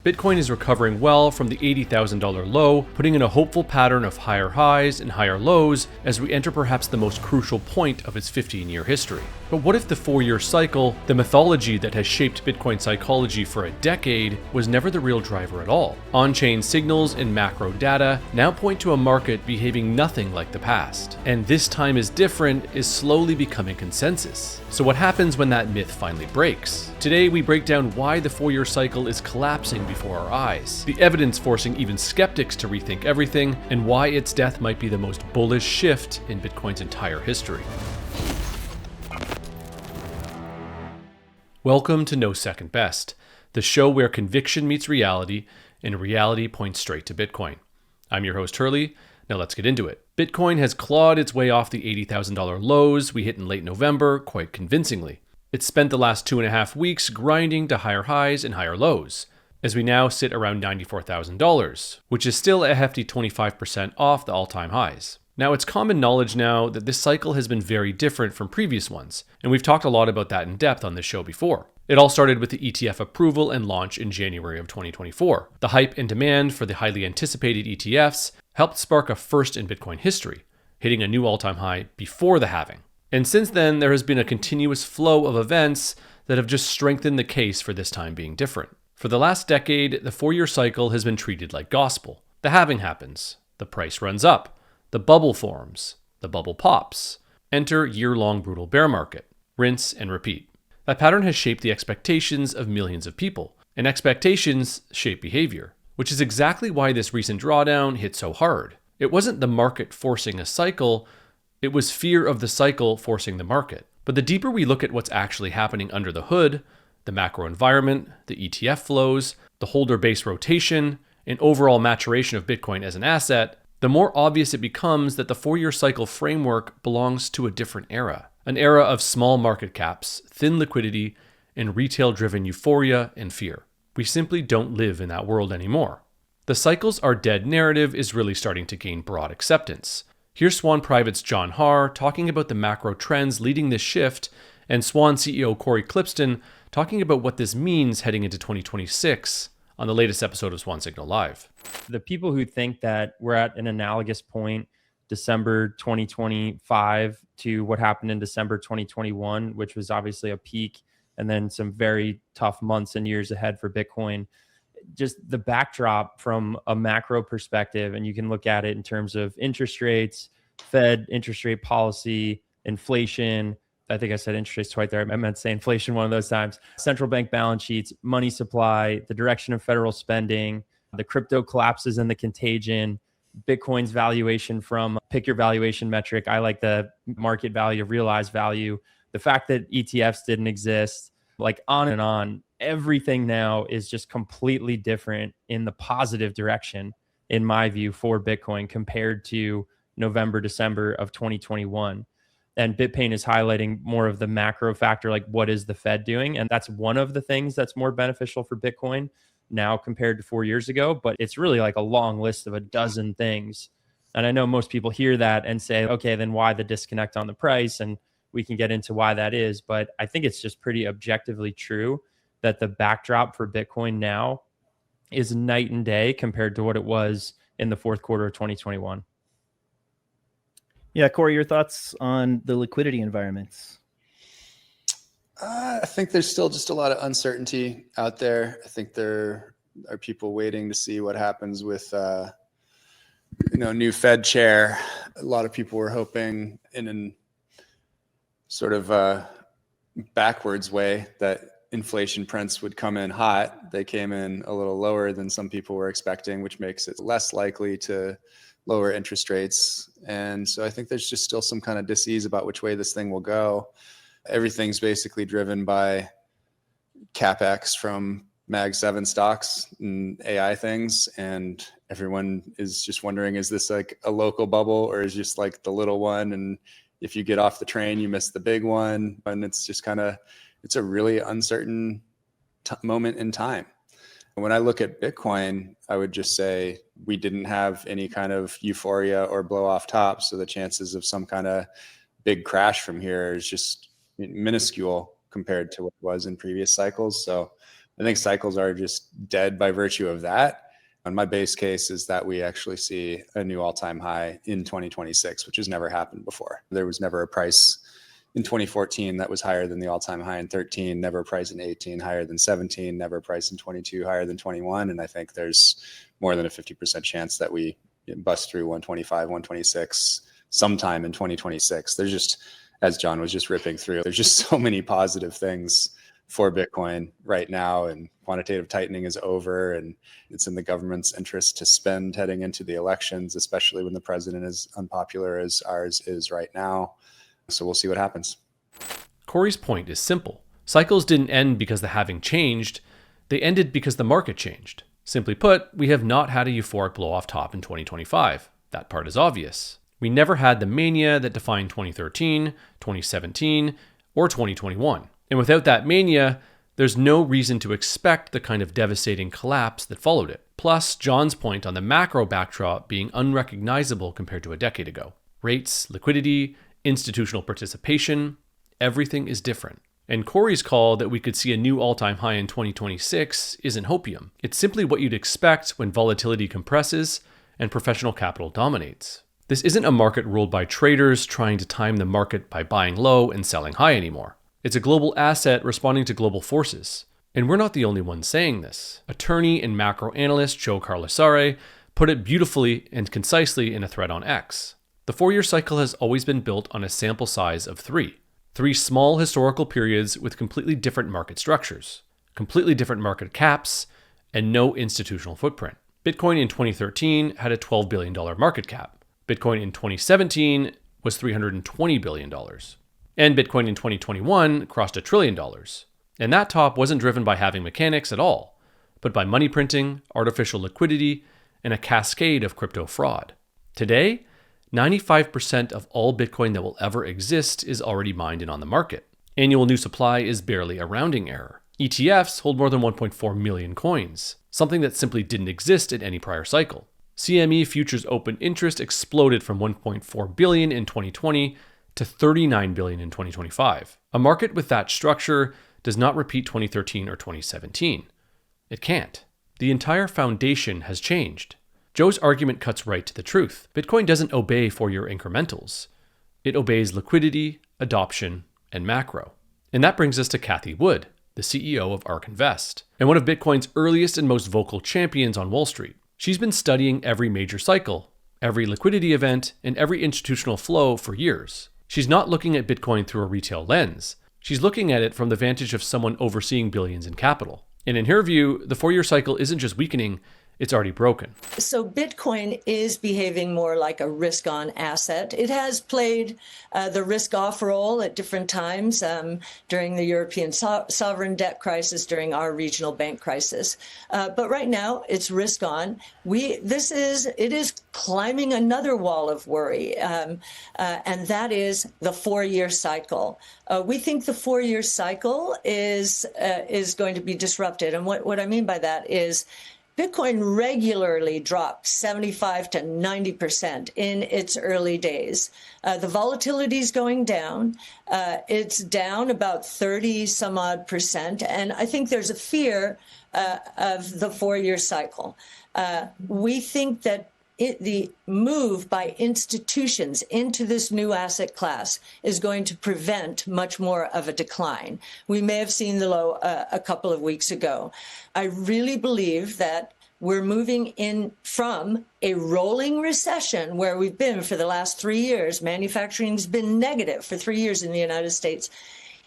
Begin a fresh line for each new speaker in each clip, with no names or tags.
Bitcoin is recovering well from the $80,000 low, putting in a hopeful pattern of higher highs and higher lows as we enter perhaps the most crucial point of its 15-year history. But what if the 4-year cycle, the mythology that has shaped Bitcoin psychology for a decade, was never the real driver at all? On-chain signals and macro data now point to a market behaving nothing like the past. And this time is different is slowly becoming consensus. So what happens when that myth finally breaks? Today we break down why the 4-year cycle is collapsing before our eyes, the evidence forcing even skeptics to rethink everything, and why its death might be the most bullish shift in Bitcoin's entire history. Welcome to No Second Best, the show where conviction meets reality and reality points straight to Bitcoin. I'm your host Hurley. Now let's get into it. Bitcoin has clawed its way off the $80,000 lows we hit in late November quite convincingly. It's spent the last 2.5 weeks grinding to higher highs and higher lows, as we now sit around $94,000, which is still a hefty 25% off the all-time highs. Now, it's common knowledge now that this cycle has been very different from previous ones, and we've talked a lot about that in depth on this show before. It all started with the ETF approval and launch in January of 2024. The hype and demand for the highly anticipated ETFs helped spark a first in Bitcoin history, hitting a new all-time high before the halving. And since then, there has been a continuous flow of events that have just strengthened the case for this time being different. For the last decade, the 4-year cycle has been treated like gospel. The halving happens, the price runs up, the bubble forms, the bubble pops. Enter year-long brutal bear market. Rinse and repeat. That pattern has shaped the expectations of millions of people, and expectations shape behavior, which is exactly why this recent drawdown hit so hard. It wasn't the market forcing a cycle, it was fear of the cycle forcing the market. But the deeper we look at what's actually happening under the hood, the macro environment, the ETF flows, the holder base rotation, and overall maturation of Bitcoin as an asset, the more obvious it becomes that the 4-year cycle framework belongs to a different era. An era of small market caps, thin liquidity, and retail-driven euphoria and fear. We simply don't live in that world anymore. The cycles are dead narrative is really starting to gain broad acceptance. Here's Swan Private's John Haar talking about the macro trends leading this shift, and Swan CEO Cory Klippsten talking about what this means heading into 2026 on the latest episode of Swan Signal Live.
The people who think that we're at an analogous point, December 2025 to what happened in December 2021, which was obviously a peak, and then some very tough months and years ahead for Bitcoin. Just the backdrop from a macro perspective, and you can look at it in terms of interest rates, Fed interest rate policy, inflation. I think I said interest rates twice there. I meant to say inflation one of those times. Central bank balance sheets, money supply, the direction of federal spending, the crypto collapses and the contagion, Bitcoin's valuation from pick your valuation metric. I like the market value, realized value, the fact that ETFs didn't exist, like on and on. Everything now is just completely different in the positive direction, in my view, for Bitcoin compared to November, December of 2021. And BitPain is highlighting more of the macro factor, like what is the Fed doing? And that's one of the things that's more beneficial for Bitcoin now compared to 4 years ago. But it's really like a long list of a dozen things. And I know most people hear that and say, okay, then why the disconnect on the price? And we can get into why that is. But I think it's just pretty objectively true that the backdrop for Bitcoin now is night and day compared to what it was in the fourth quarter of 2021.
Yeah, Cory, your thoughts on the liquidity environments?
I think there's still just a lot of uncertainty out there. I think there are people waiting to see what happens with, new Fed chair. A lot of people were hoping in a sort of backwards way that inflation prints would come in hot. They came in a little lower than some people were expecting, which makes it less likely to lower interest rates. And so I think there's just still some kind of dis-ease about which way this thing will go. Everything's basically driven by CapEx from Mag 7 stocks and AI things. And everyone is just wondering, is this like a local bubble or is just like the little one? And if you get off the train, you miss the big one. And it's just it's a really uncertain moment in time. When I look at Bitcoin, I would just say we didn't have any kind of euphoria or blow off top. So the chances of some kind of big crash from here is just minuscule compared to what it was in previous cycles. So I think cycles are just dead by virtue of that. And my base case is that we actually see a new all-time high in 2026, which has never happened before. There was never a price in 2014 that was higher than the all-time high in 13, never a price in 18 higher than 17, never a price in 22 higher than 21. And I think there's more than a 50% chance that we bust through 125, 126 sometime in 2026. There's just, as John was just ripping through, there's just so many positive things for Bitcoin right now, and quantitative tightening is over, and it's in the government's interest to spend heading into the elections, especially when the president is unpopular as ours is right now. So we'll see what happens.
Cory's point is simple. Cycles didn't end because the halving changed. They ended because the market changed. Simply put, we have not had a euphoric blow off top in 2025. That part is obvious. We never had the mania that defined 2013, 2017, or 2021. And without that mania, there's no reason to expect the kind of devastating collapse that followed it. Plus, John's point on the macro backdrop being unrecognizable compared to a decade ago. Rates, liquidity, institutional participation, everything is different. And Cory's call that we could see a new all-time high in 2026 isn't hopium. It's simply what you'd expect when volatility compresses and professional capital dominates. This isn't a market ruled by traders trying to time the market by buying low and selling high anymore. It's a global asset responding to global forces. And we're not the only ones saying this. Attorney and macro analyst Joe Carlasare put it beautifully and concisely in a thread on X. The 4-year cycle has always been built on a sample size of 3. 3 small historical periods with completely different market structures, completely different market caps, and no institutional footprint. Bitcoin in 2013 had a $12 billion market cap. Bitcoin in 2017 was $320 billion. And Bitcoin in 2021 crossed $1 trillion. And that top wasn't driven by halving mechanics at all, but by money printing, artificial liquidity, and a cascade of crypto fraud. Today, 95% of all Bitcoin that will ever exist is already mined and on the market. Annual new supply is barely a rounding error. ETFs hold more than 1.4 million coins, something that simply didn't exist in any prior cycle. CME futures open interest exploded from 1.4 billion in 2020 to 39 billion in 2025. A market with that structure does not repeat 2013 or 2017. It can't. The entire foundation has changed. Joe's argument cuts right to the truth. Bitcoin doesn't obey 4-year incrementals. It obeys liquidity, adoption, and macro. And that brings us to Cathie Wood, the CEO of ARK Invest, and one of Bitcoin's earliest and most vocal champions on Wall Street. She's been studying every major cycle, every liquidity event, and every institutional flow for years. She's not looking at Bitcoin through a retail lens. She's looking at it from the vantage of someone overseeing billions in capital. And in her view, the 4-year cycle isn't just weakening, it's already broken.
So Bitcoin is behaving more like a risk-on asset. It has played the risk-off role at different times during the European sovereign debt crisis, during our regional bank crisis. But right now, it's risk-on. It is climbing another wall of worry, and that is the 4-year cycle. We think the 4-year cycle is going to be disrupted. And what I mean by that is Bitcoin regularly dropped 75 to 90% in its early days. The volatility is going down. It's down about 30 some odd percent. And I think there's a fear of the 4-year cycle. We think that the move by institutions into this new asset class is going to prevent much more of a decline. We may have seen the low a couple of weeks ago. I really believe that we're moving in from a rolling recession where we've been for the last 3 years. Manufacturing's been negative for 3 years in the United States,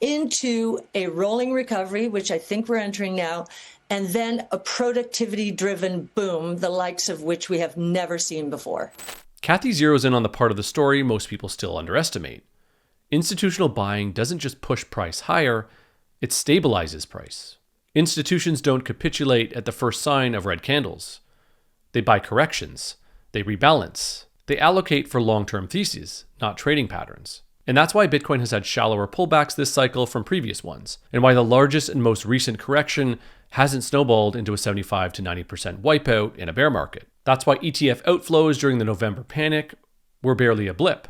into a rolling recovery, which I think we're entering now, and then a productivity-driven boom, the likes of which we have never seen before.
Cathie zeroes in on the part of the story most people still underestimate. Institutional buying doesn't just push price higher, it stabilizes price. Institutions don't capitulate at the first sign of red candles. They buy corrections, they rebalance, they allocate for long-term theses, not trading patterns. And that's why Bitcoin has had shallower pullbacks this cycle from previous ones, and why the largest and most recent correction hasn't snowballed into a 75 to 90% wipeout in a bear market. That's why ETF outflows during the November panic were barely a blip.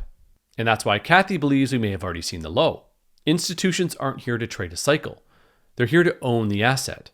And that's why Cathie believes we may have already seen the low. Institutions aren't here to trade a cycle. They're here to own the asset.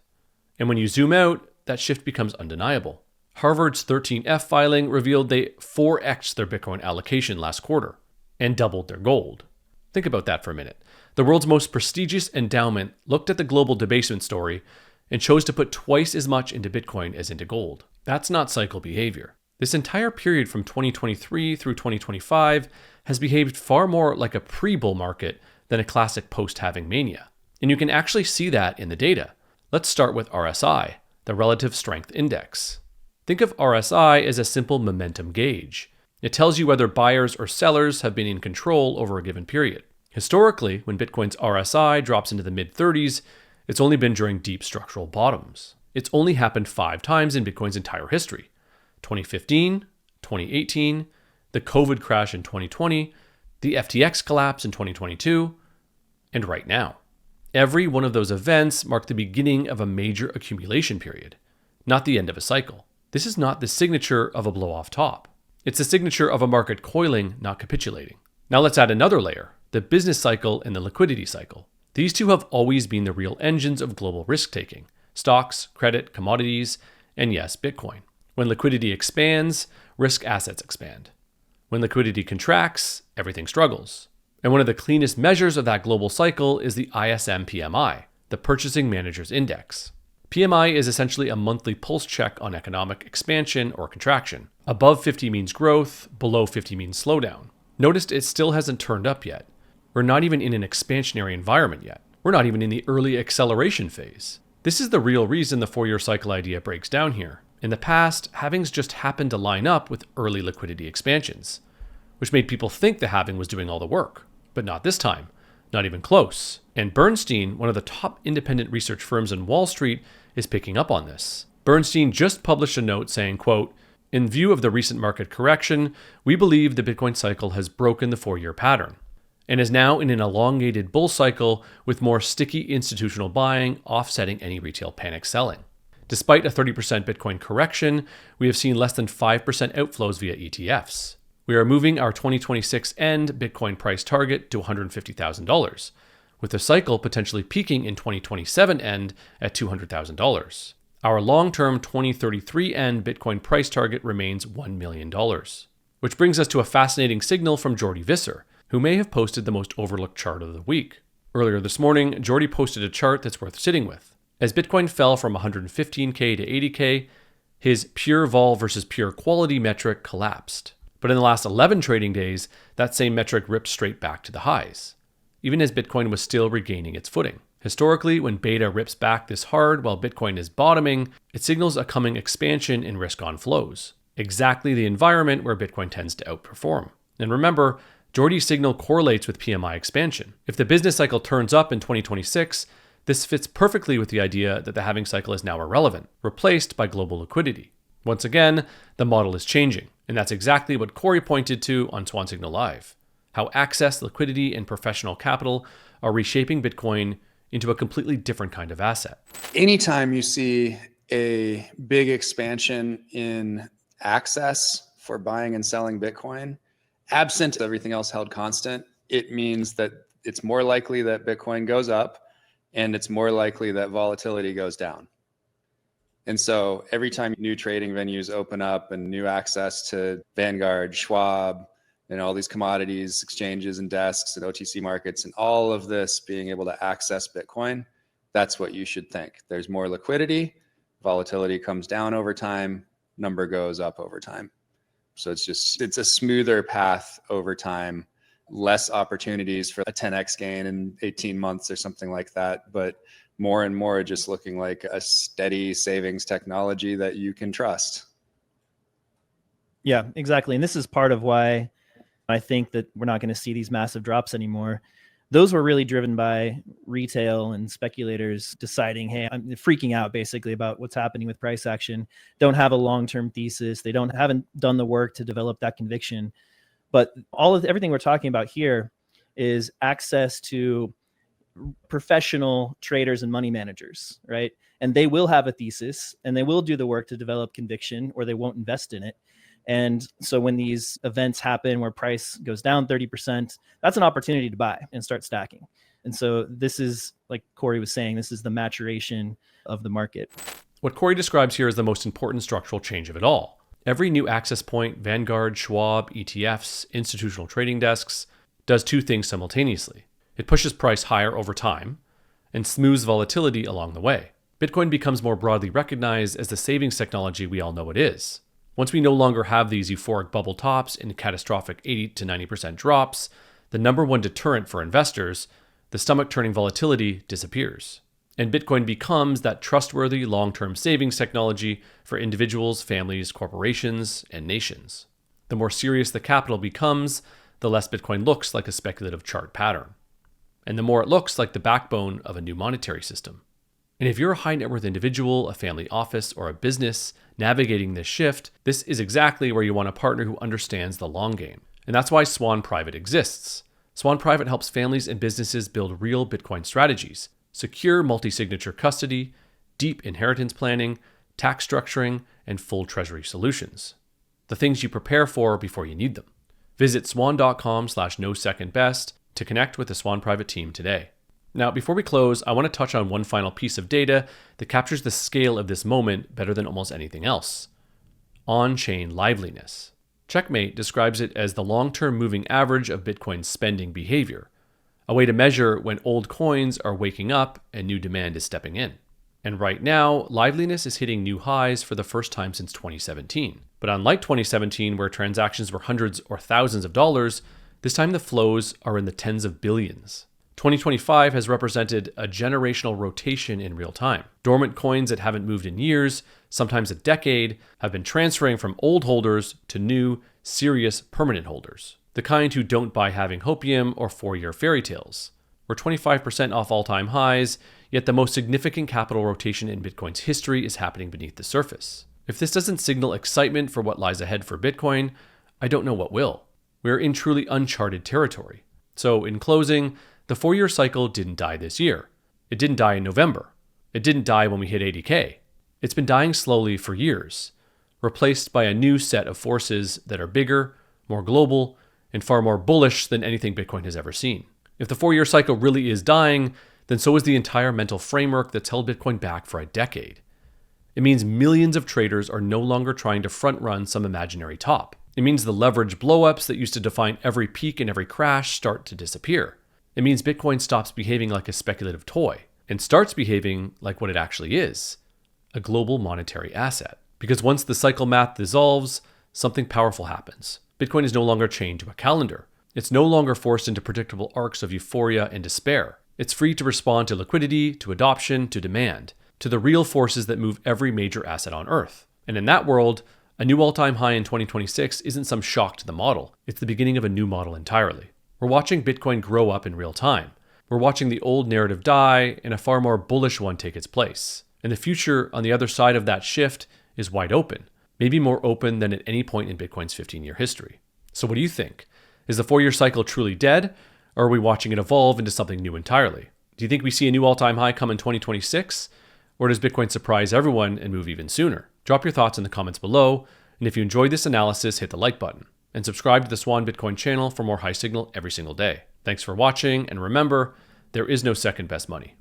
And when you zoom out, that shift becomes undeniable. Harvard's 13F filing revealed they 4x'd their Bitcoin allocation last quarter and doubled their gold. Think about that for a minute. The world's most prestigious endowment looked at the global debasement story and chose to put twice as much into Bitcoin as into gold. That's not cycle behavior. This entire period from 2023 through 2025 has behaved far more like a pre-bull market than a classic post-halving mania. And you can actually see that in the data. Let's start with RSI, the Relative Strength Index. Think of RSI as a simple momentum gauge. It tells you whether buyers or sellers have been in control over a given period. Historically, when Bitcoin's RSI drops into the mid-30s, it's only been during deep structural bottoms. It's only happened 5 times in Bitcoin's entire history. 2015, 2018, the COVID crash in 2020, the FTX collapse in 2022, and right now. Every one of those events marked the beginning of a major accumulation period, not the end of a cycle. This is not the signature of a blow-off top. It's the signature of a market coiling, not capitulating. Now let's add another layer, the business cycle and the liquidity cycle. These two have always been the real engines of global risk-taking: stocks, credit, commodities, and yes, Bitcoin. When liquidity expands, risk assets expand. When liquidity contracts, everything struggles. And one of the cleanest measures of that global cycle is the ISM PMI, the Purchasing Managers Index. PMI is essentially a monthly pulse check on economic expansion or contraction. Above 50 means growth, below 50 means slowdown. Notice it still hasn't turned up yet. We're not even in an expansionary environment yet. We're not even in the early acceleration phase. This is the real reason the 4-year cycle idea breaks down here. In the past, halvings just happened to line up with early liquidity expansions, which made people think the halving was doing all the work. But not this time, not even close. And Bernstein, one of the top independent research firms in Wall Street, is picking up on this. Bernstein just published a note saying, quote, "In view of the recent market correction, we believe the Bitcoin cycle has broken the 4-year pattern and is now in an elongated bull cycle with more sticky institutional buying offsetting any retail panic selling. Despite a 30% Bitcoin correction, we have seen less than 5% outflows via ETFs. We are moving our 2026 end Bitcoin price target to $150,000, with the cycle potentially peaking in 2027 end at $200,000. Our long-term 2033 end Bitcoin price target remains $1 million. Which brings us to a fascinating signal from Jordy Visser, who may have posted the most overlooked chart of the week. Earlier this morning, Jordy posted a chart that's worth sitting with. As Bitcoin fell from 115K to 80K, his pure vol versus pure quality metric collapsed. But in the last 11 trading days, that same metric ripped straight back to the highs, even as Bitcoin was still regaining its footing. Historically, when beta rips back this hard while Bitcoin is bottoming, it signals a coming expansion in risk-on flows, exactly the environment where Bitcoin tends to outperform. And remember, Jordy's signal correlates with PMI expansion. If the business cycle turns up in 2026, this fits perfectly with the idea that the halving cycle is now irrelevant, replaced by global liquidity. Once again, the model is changing, and that's exactly what Cory pointed to on Swan Signal Live, how access, liquidity, and professional capital are reshaping Bitcoin into a completely different kind of asset.
Anytime you see a big expansion in access for buying and selling Bitcoin, absent everything else held constant, it means that it's more likely that Bitcoin goes up and it's more likely that volatility goes down. And so every time new trading venues open up and new access to Vanguard, Schwab, and all these commodities, exchanges and desks and OTC markets and all of this being able to access Bitcoin, that's what you should think. There's more liquidity, volatility comes down over time, number goes up over time. So it's a smoother path over time, less opportunities for a 10x gain in 18 months or something like that, but more and more just looking like a steady savings technology that you can trust.
Yeah, exactly. And this is part of why I think that we're not going to see these massive drops anymore. Those were really driven by retail and speculators deciding, hey, I'm freaking out basically about what's happening with price action, don't have a long-term thesis. They haven't done the work to develop that conviction. But everything we're talking about here is access to professional traders and money managers, right? And they will have a thesis and they will do the work to develop conviction, or they won't invest in it. And so when these events happen where price goes down 30%, that's an opportunity to buy and start stacking. And so this is, like Cory was saying, this is the maturation of the market.
What Cory describes here is the most important structural change of it all. Every new access point, Vanguard, Schwab, ETFs, institutional trading desks, does two things simultaneously. It pushes price higher over time and smooths volatility along the way. Bitcoin becomes more broadly recognized as the savings technology we all know it is. Once we no longer have these euphoric bubble tops and catastrophic 80 to 90% drops, the number one deterrent for investors, the stomach-turning volatility, disappears. And Bitcoin becomes that trustworthy long-term savings technology for individuals, families, corporations, and nations. The more serious the capital becomes, the less Bitcoin looks like a speculative chart pattern. And the more it looks like the backbone of a new monetary system. And if you're a high net worth individual, a family office, or a business navigating this shift, this is exactly where you want a partner who understands the long game. And that's why Swan Private exists. Swan Private helps families and businesses build real Bitcoin strategies, secure multi-signature custody, deep inheritance planning, tax structuring, and full treasury solutions. The things you prepare for before you need them. Visit swan.com/no-second-best to connect with the Swan Private team today. Now, before we close, I want to touch on one final piece of data that captures the scale of this moment better than almost anything else. On-chain liveliness. Checkmate describes it as the long-term moving average of Bitcoin's spending behavior, a way to measure when old coins are waking up and new demand is stepping in. And right now, liveliness is hitting new highs for the first time since 2017. But unlike 2017, where transactions were hundreds or thousands of dollars, this time the flows are in the tens of billions. 2025 has represented a generational rotation in real time. Dormant coins that haven't moved in years, sometimes a decade, have been transferring from old holders to new, serious, permanent holders. The kind who don't buy halving hopium or 4-year fairy tales. We're 25% off all-time highs, yet the most significant capital rotation in Bitcoin's history is happening beneath the surface. If this doesn't signal excitement for what lies ahead for Bitcoin, I don't know what will. We're in truly uncharted territory. So in closing, the 4-year cycle didn't die this year. It didn't die in November. It didn't die when we hit 80K. It's been dying slowly for years, replaced by a new set of forces that are bigger, more global, and far more bullish than anything Bitcoin has ever seen. If the 4-year cycle really is dying, then so is the entire mental framework that's held Bitcoin back for a decade. It means millions of traders are no longer trying to front-run some imaginary top. It means the leverage blowups that used to define every peak and every crash start to disappear. It means Bitcoin stops behaving like a speculative toy and starts behaving like what it actually is, a global monetary asset. Because once the cycle math dissolves, something powerful happens. Bitcoin is no longer chained to a calendar. It's no longer forced into predictable arcs of euphoria and despair. It's free to respond to liquidity, to adoption, to demand, to the real forces that move every major asset on Earth. And in that world, a new all-time high in 2026 isn't some shock to the model. It's the beginning of a new model entirely. We're watching Bitcoin grow up in real time. We're watching the old narrative die and a far more bullish one take its place. And the future on the other side of that shift is wide open, maybe more open than at any point in Bitcoin's 15-year history. So what do you think? Is the 4-year cycle truly dead, or are we watching it evolve into something new entirely? Do you think we see a new all-time high come in 2026, or does Bitcoin surprise everyone and move even sooner? Drop your thoughts in the comments below, and if you enjoyed this analysis, hit the like button. And subscribe to the Swan Bitcoin channel for more high signal every single day. Thanks for watching, and remember, there is no second best money.